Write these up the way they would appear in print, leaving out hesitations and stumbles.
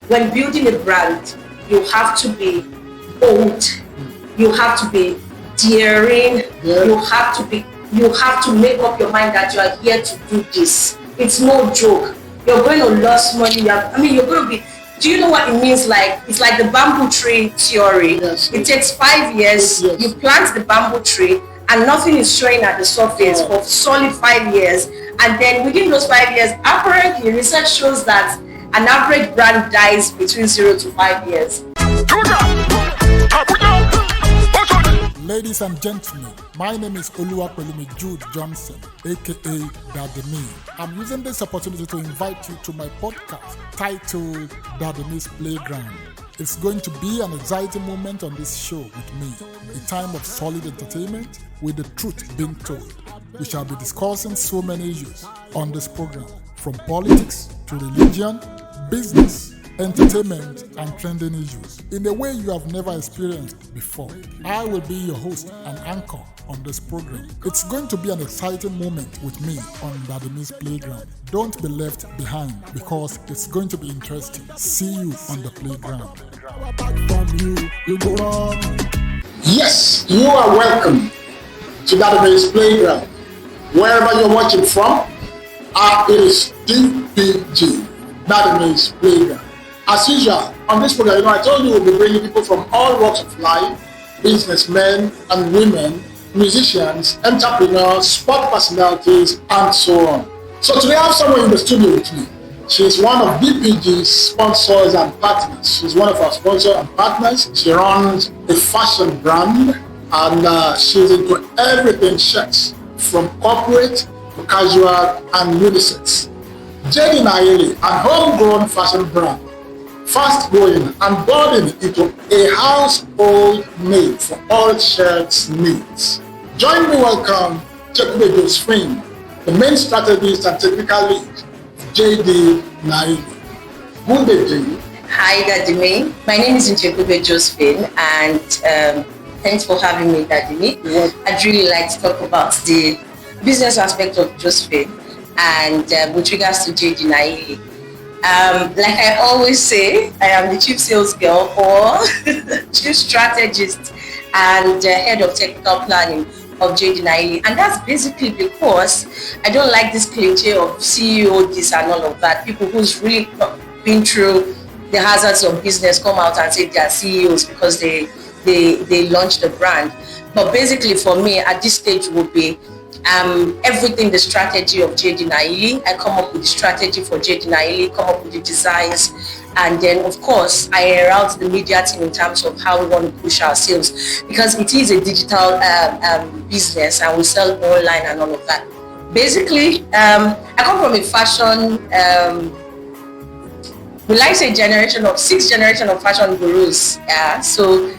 when building a brand, you have to be bold, you have to be daring, you have to make up your mind that you are here to do this. It's no joke. You're going to lose money. You're going to be. Do you know what it means? Like, it's like the bamboo tree theory. Yes. It takes 5 years. Yes. You plant the bamboo tree, and nothing is showing at the surface for solid 5 years. And then within those 5 years, apparently research shows that an average brand dies between 0 to 5 years. Ladies and gentlemen, my name is Oluwapelumi Jude Johnson, aka DADDYMEE'S. I'm using this opportunity to invite you to my podcast titled DADDYMEE'S Playground. It's going to be an exciting moment on this show with me, a time of solid entertainment with the truth being told. We shall be discussing so many issues on this program, from politics to religion, business, entertainment, and trending issues in a way you have never experienced before. I will be your host and anchor on this program. It's going to be an exciting moment with me on DADDYMEE'S Playground. Don't be left behind because it's going to be interesting. See you on the playground. Yes, you are welcome to DADDYMEE'S Playground. Wherever you're watching from, it is DPG, DADDYMEE'S Playground. As usual, on this program, I told you we'll be bringing people from all walks of life, businessmen and women, musicians, entrepreneurs, sport personalities, and so on. So today I have someone in the studio with me. She is one of DPG's sponsors and partners. She's one of our sponsors and partners. She runs a fashion brand, and she's into everything shirts, from corporate to casual and unisex. Jdnahilie, an homegrown fashion brand, fast growing and building into a household name for all shirts needs. Join me welcome Josephine, the main strategist and technical lead, Jdnahilie. Good day, J. Hi, DADDYMEE. My name is Josephine, and thanks for having me, DADDYMEE. I'd really like to talk about the business aspect of Josephine and with regards to Jdnahilie. Like I always say, I am the chief sales girl or chief strategist and head of technical planning of Jdnahilie, and that's basically because I don't like this cliche of CEO this and all of that. People who's really been through the hazards of business come out and say they are CEOs because they launched the brand. But basically for me at this stage would be everything the strategy of Jdnahilie. I come up with the strategy for Jdnahilie, come up with the designs, and then of course I route the media team in terms of how we want to push our sales, because it is a digital business and we sell online and all of that. Basically, I come from a fashion, will I say sixth generation of fashion gurus. So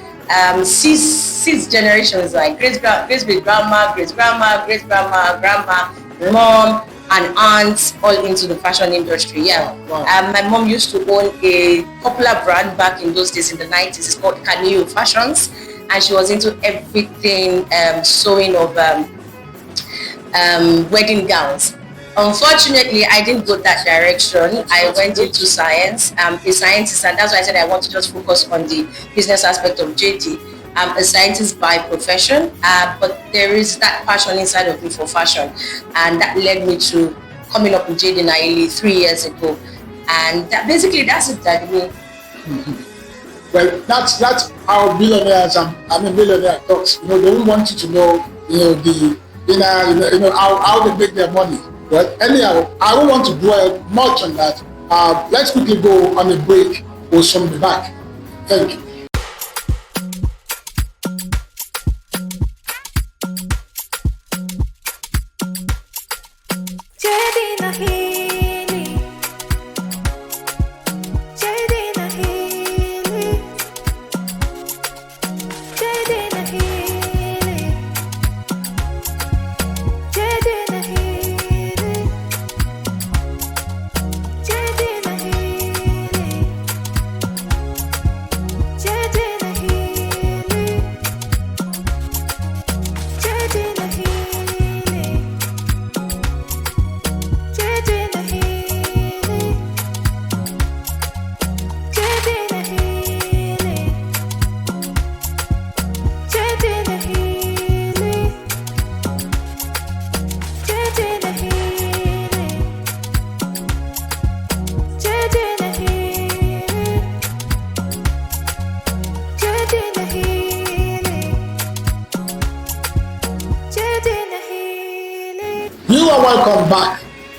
six generations, like great grandma, grandma, mom, and aunts, all into the fashion industry. Wow. My mom used to own a popular brand back in those days in the 90s. It's called Canio Fashions, and she was into everything, sewing of wedding gowns. Unfortunately, I didn't go that direction. I went into science. I'm a scientist, and that's why I said I want to just focus on the business aspect of JD. I'm a scientist by profession, but there is that passion inside of me for fashion, and that led me to coming up with Jdnahilie 3 years ago. And that's it, DADDYMEE. Mm-hmm. Well, that's how billionaires millionaire talks. They don't want you to know, how they make their money. Well, anyhow, I don't want to dwell much on that. Let's quickly go on a break. We'll soon be back. Thank you.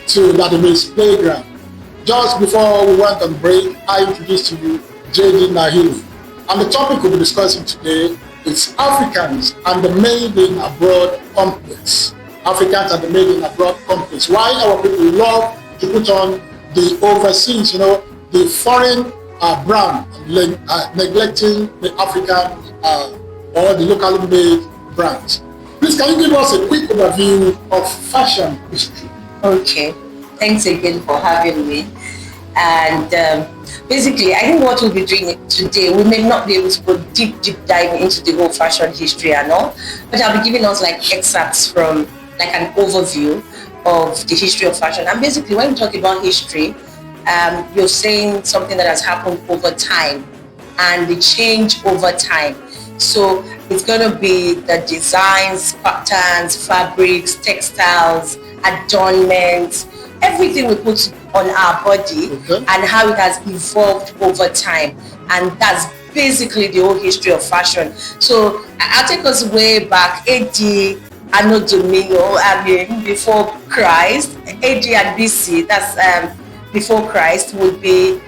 to DADDYMEE'S Playground. Just before we went on break, I introduced to you Jdnahilie. And the topic we'll be discussing today is Africans and the Made in Abroad complex. Africans and the Made in Abroad complex. Why our people love to put on the overseas, the foreign brand, neglecting the African or the locally made brands. Please, can you give us a quick overview of fashion history? Okay, thanks again for having me. And basically, I think what we'll be doing today, we may not be able to go deep dive into the whole fashion history and all, but I'll be giving us like excerpts from like an overview of the history of fashion. And basically, when you talk about history, you're saying something that has happened over time and the change over time. So it's going to be the designs, patterns, fabrics, textiles, adornments, everything we put on our body, and how it has evolved over time. And that's basically the whole history of fashion. So I'll take us way back, AD, Anno Domini, before Christ. AD and BC, that's before Christ, would be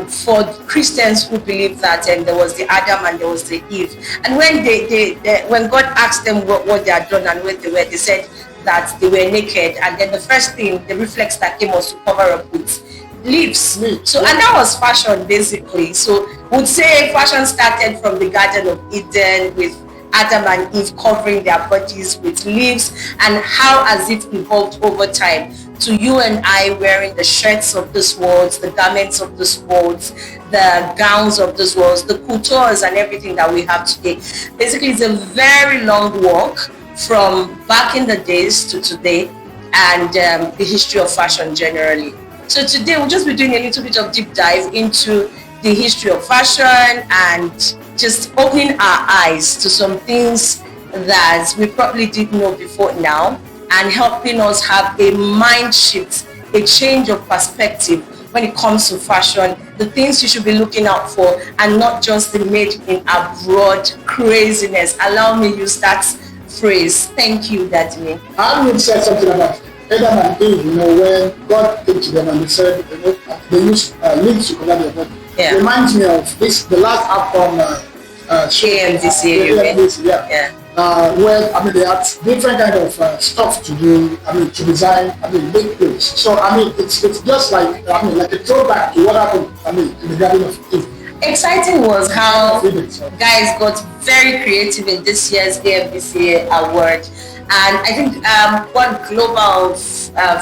for Christians who believe that there was the Adam and there was the Eve. And when when God asked them what they had done and where they were, they said that they were naked. And then the first thing, the reflex that came was to cover up with leaves. So, and that was fashion basically. So would say fashion started from the Garden of Eden with Adam and Eve covering their bodies with leaves, and how has it evolved over time to you and I wearing the shirts of this world, the garments of this world, the gowns of this world, the coutures and everything that we have today. Basically, it's a very long walk from back in the days to today, and the history of fashion generally. So today we'll just be doing a little bit of deep dive into the history of fashion and just opening our eyes to some things that we probably didn't know before now, and helping us have a mind shift, a change of perspective when it comes to fashion, the things you should be looking out for, and not just the made in abroad craziness. Allow me to use that phrase. Thank you, Daddy. I would say something about Adam and Eve, when God came to them and they said, they used leaves to cover their body. Yeah. It reminds me of this, the last album show. AMDC, where they had different kind of stuff to do, to design, make clothes. So it's just like like a throwback to what happened, in the Garden of Eve. Exciting was how guys got very creative in this year's AMDC award, and I think one global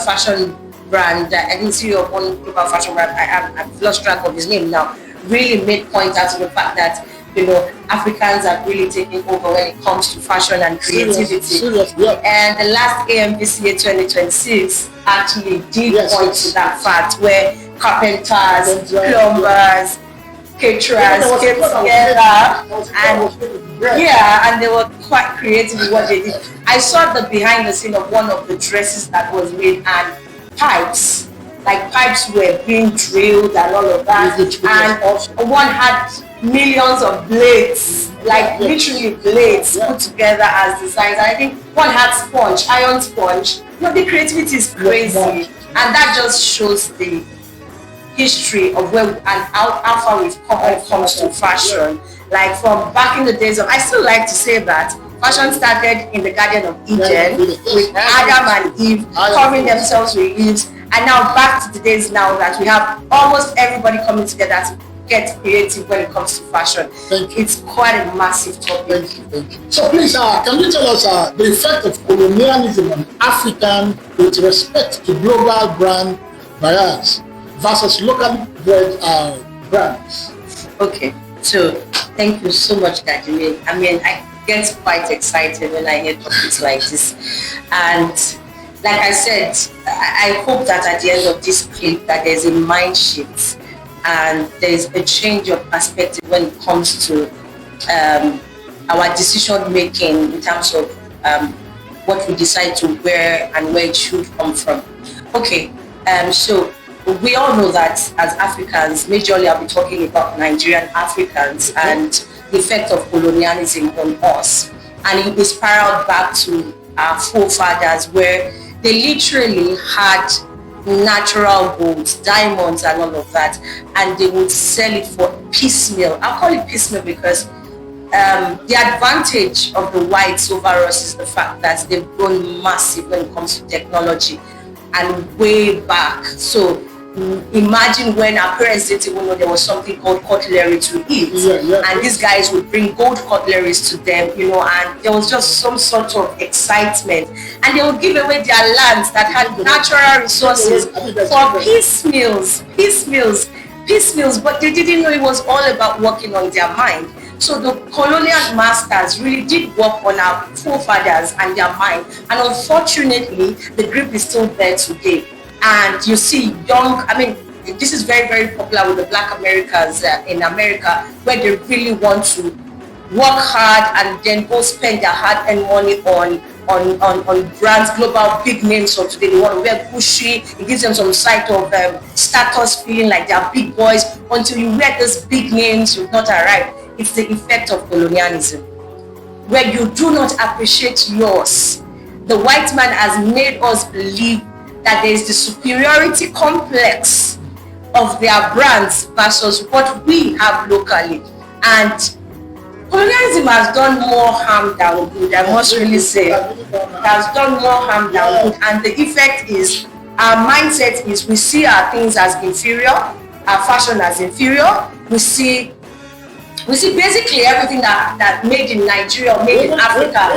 fashion brand, I didn't see your one global fashion brand, I've lost track of his name now, really made point out to the fact that Africans are really taking over when it comes to fashion and creativity. Seriously, yeah. And the last AMVCA 2026 actually did point to that fact, where carpenters, plumbers, caterers came together, and they were quite creative in what they did. I saw the behind the scene of one of the dresses that was made, and pipes were being drilled and all of that, and one had millions of blades, literally blades put together as designs. And I think one had iron sponge. The creativity is crazy, and that just shows the history of where and how far we've come when it comes to fashion. Like from back in the days of, I still like to say that fashion started in the Garden of Eden with Adam and Eve covering themselves with leaves, and now back to the days now that we have almost everybody coming together to get creative when it comes to fashion. It's quite a massive topic. Thank you. So please, can you tell us the effect of colonialism on African with respect to global brand buyers versus locally bred brands? Okay, so thank you so much, Daddy. I get quite excited when I hear topics like this, and like I said, I hope that at the end of this clip that there's a mind shift and there's a change of perspective when it comes to our decision making in terms of what we decide to wear and where it should come from. Okay, so we all know that as Africans, majorly I'll be talking about Nigerian Africans and the effect of colonialism on us. And it spiraled back to our forefathers, where they literally had natural golds, diamonds, and all of that, and they would sell it for piecemeal. I'll call it piecemeal because the advantage of the whites over us is the fact that they've grown massive when it comes to technology and way back. So imagine when our parents didn't even know there was something called cutlery to eat, and these guys would bring gold cutleries to them, and there was just some sort of excitement, and they would give away their lands that had natural resources for piecemeals, but they didn't know it was all about working on their mind. So the colonial masters really did work on our forefathers and their mind, and unfortunately the grip is still there today. And you see this is very, very popular with the Black Americans in America, where they really want to work hard and then go spend their hard-earned money on brands, global big names of today. They want to wear Gucci. It gives them some sort of status, feeling like they are big boys. Until you wear those big names, you've not arrived. It's the effect of colonialism, where you do not appreciate yours. The white man has made us believe that there is the superiority complex of their brands versus what we have locally. And colonialism has done more harm than good, I must really say. It has done more harm than good. And the effect is, our mindset is, we see our things as inferior, our fashion as inferior. We see basically everything that made in Nigeria, made in Africa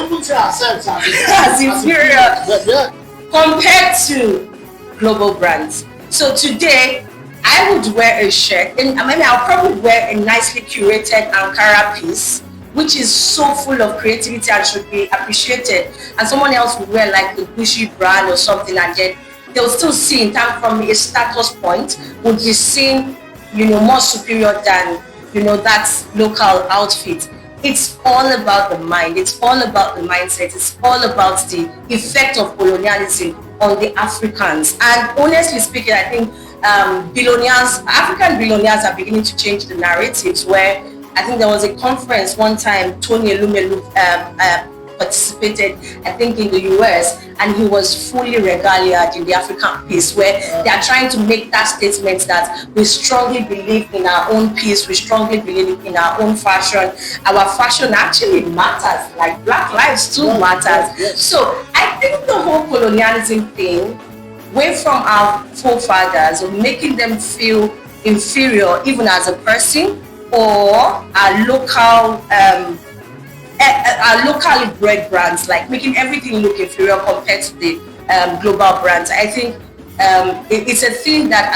as inferior compared to global brands. So today, I would wear a shirt, and I'll probably wear a nicely curated Ankara piece, which is so full of creativity and should be appreciated. And someone else would wear like the Gucci brand or something, and then they'll still see, in terms from a status point, would be seen, more superior than, that local outfit. It's all about the mind. It's all about the mindset. It's all about the effect of colonialism on the Africans. And honestly speaking, I think African billionaires are beginning to change the narratives, where I think there was a conference one time, Tony Elumelu participated, I think in the US, and he was fully regaliated in the African piece, where they are trying to make that statement that we strongly believe in our own piece, we strongly believe in our own fashion. Our fashion actually matters, like Black lives too matters. So I think the whole colonialism thing, away from our forefathers, of making them feel inferior even as a person, or our locally bred brands, like making everything look inferior compared to the global brands. I think it's a thing that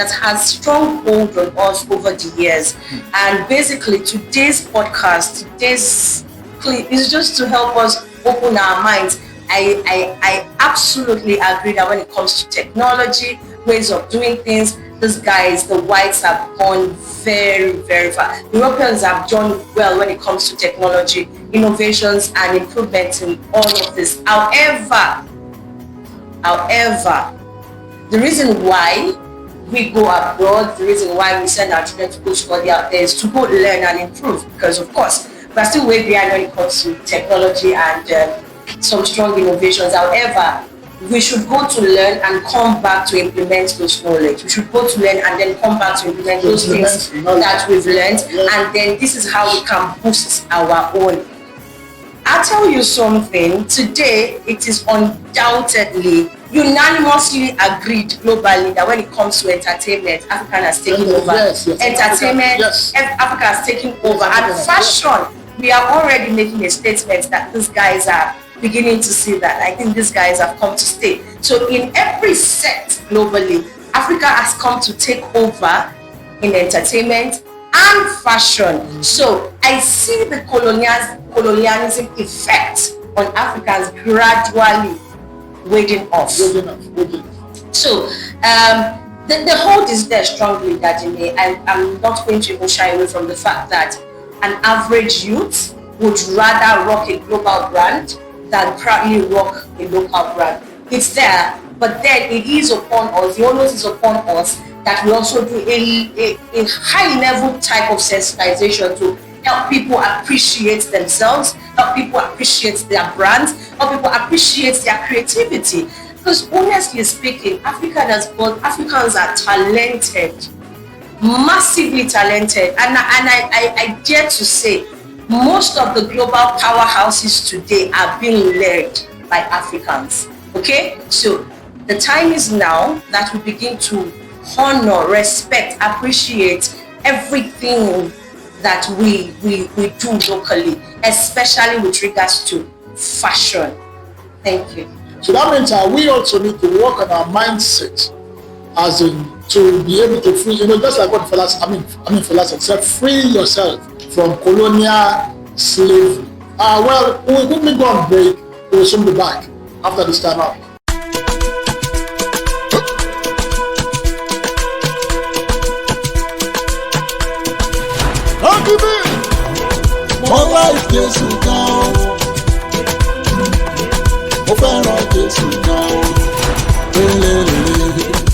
has strong hold on us over the years. And basically today's podcast, today's clip is just to help us open our minds. I absolutely agree that when it comes to technology, ways of doing things, these guys, the whites, have gone very, very far. Europeans have done well when it comes to technology, innovations, and improvements in all of this. However, the reason why we go abroad, the reason why we send our children to go study out there, is to go learn and improve. Because of course, we're still way behind when it comes to technology and some strong innovations. However, we should go to learn and come back to implement those knowledge. We should go to learn and then come back to implement those things that we've learned. And then this is how we can boost our own. I'll tell you something. Today, it is undoubtedly, unanimously agreed globally that when it comes to entertainment, Africa has taken over. Entertainment, Africa has taken over. And fashion, we are already making a statement that these guys are beginning to see that. I think these guys have come to stay. So in every set globally, Africa has come to take over in entertainment and fashion. So I see the colonialism effect on Africans gradually wading off. So the hold is there strongly, Daddymee. I'm not going to even shy away from the fact that an average youth would rather rock a global brand than proudly rock a local brand. It's there, but then it is upon us, the onus is upon us, that we also do a high level type of sensitization to help people appreciate themselves, help people appreciate their brands, help people appreciate their creativity. Because honestly speaking, Africans are talented, massively talented, and I dare to say most of the global powerhouses today are being led by Africans. Okay, so the time is now that we begin to honor, respect, appreciate everything that we do locally, especially with regards to fashion. Thank you. So that means we also need to work on our mindset, as in to be able to free, just like what philosophy said, free yourself from colonial slavery. Well, we'll quickly go on break. We'll soon be back after this time out. Mo like Jésù gan, mo fẹ́ràn Jésù gan,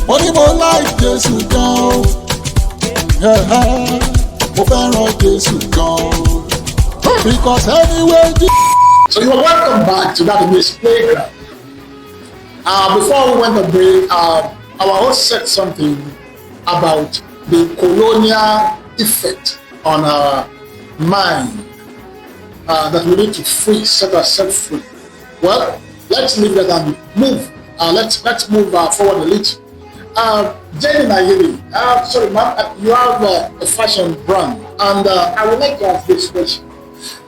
mo ní mo like Jésù gan, mo fẹ́ràn Jésù gan, because anyway. So you are welcome back to DADDYMEE'S Playground. Before we went on break, our host said something about the colonial effect on our mind. That we need to set ourselves free. Well, let's leave that and move. Let's move forward a little. Jdnahilie, sorry, ma'am, you have a fashion brand, and I would like to ask this question.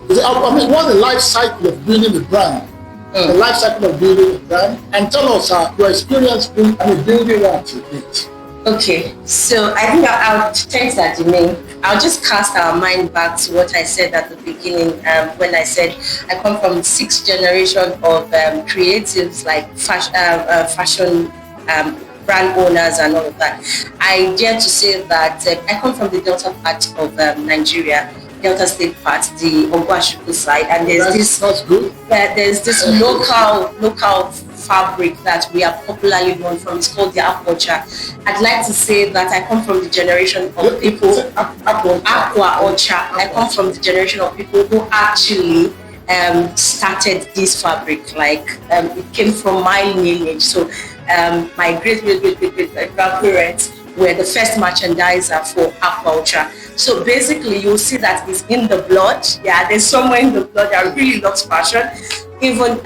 What's the life cycle of building a brand? The life cycle of building a brand, and tell us your experience building one to it. Okay, so I think thanks, Jdnahilie. I'll just cast our mind back to what I said at the beginning when I said I come from 6th generation of creatives like fashion brand owners and all of that. I dare to say that I come from the Delta part of Nigeria, Delta State part, the Ogwashuku side, and there's this local fabric that we are popularly known from. It's called the Aqua. I'd like to say that I come from the generation of people, Aqua Ocha. I come from the generation of people who actually started this fabric. Like it came from my lineage. So my great grandparents were the first merchandiser for Aqua Ocha. So basically, you'll see that it's in the blood. Yeah, there's somewhere in the blood that really loves fashion. Even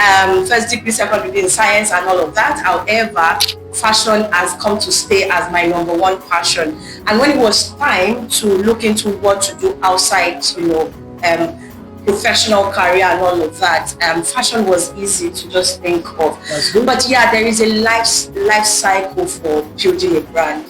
first degree, second degree in science and all of that. However, fashion has come to stay as my number one passion. And when it was time to look into what to do outside, professional career and all of that, fashion was easy to just think of. But yeah, there is a life cycle for building a brand.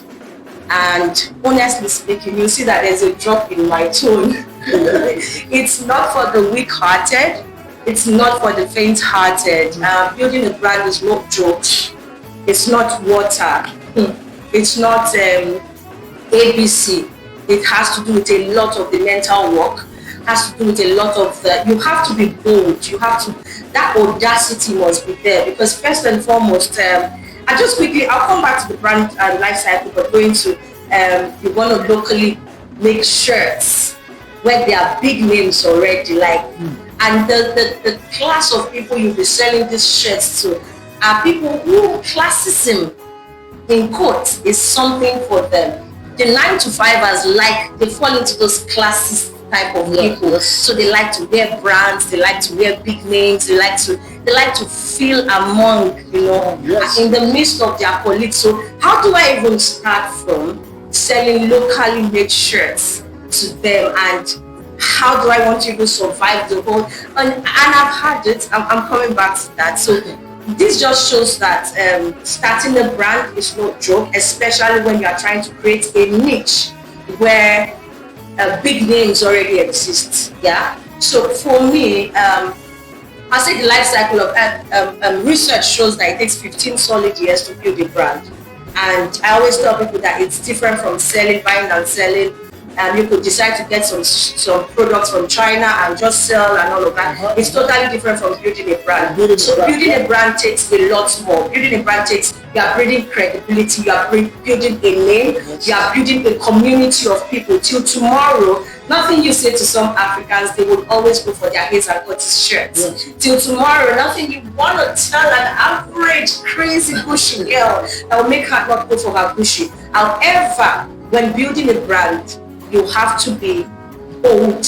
And honestly speaking, you'll see that there's a drop in my tone. It's not for the weak-hearted. It's not for the faint-hearted. Building a brand is not joke. It's not water. It's not ABC. It has to do with a lot of the mental work. It has to do with a lot of you have to be bold. You have to, that audacity must be there, because first and foremost, I'll come back to the brand life cycle, but going to, you want to locally make shirts where there are big names already, like, and the class of people you'll be selling these shirts to are people who classism, in quotes, is something for them. The 9-to-5ers, they fall into those classist type of people. Yes. So they like to wear brands, they like to wear big names, they like to feel among, in the midst of their colleagues. So how do I even start from selling locally made shirts to them, and how do I want to even survive the whole, and I've had it, I'm coming back to that. So this just shows that starting a brand is no joke, especially when you are trying to create a niche where big names already exist. Yeah. So for me, I say the life cycle of research shows that it takes 15 solid years to build a brand. And I always tell people that it's different from buying and selling You could decide to get some products from China and just sell and all of that. It's totally different from building a brand. Building a brand takes a lot more. Building a brand takes, you are building credibility, you are building a name, you are building a community of people. Till tomorrow, nothing you say to some Africans, they will always go for their Hays and Curtis shirts. Till tomorrow, nothing you want to tell an average crazy Gucci girl that will make her not go for her Gucci. However, when building a brand, you have to be bold,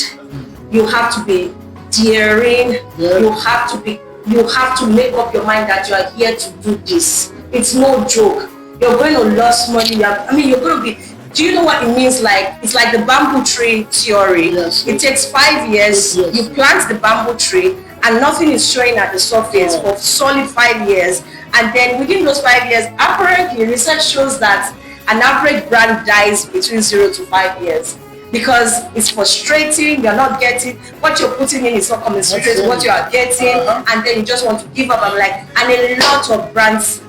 you have to be daring, you have to make up your mind that you are here to do this. It's no joke. You're going to lose money. You're going to be. Do you know what it means? It's like the bamboo tree theory. It takes 5 years. You plant the bamboo tree, and nothing is showing at the surface for solid 5 years. And then within those 5 years, apparently research shows that an average brand dies between 0 to 5 years because it's frustrating. You're not getting what you're putting in, is not commensurate with what you are getting, and then you just want to give up. And a lot of brands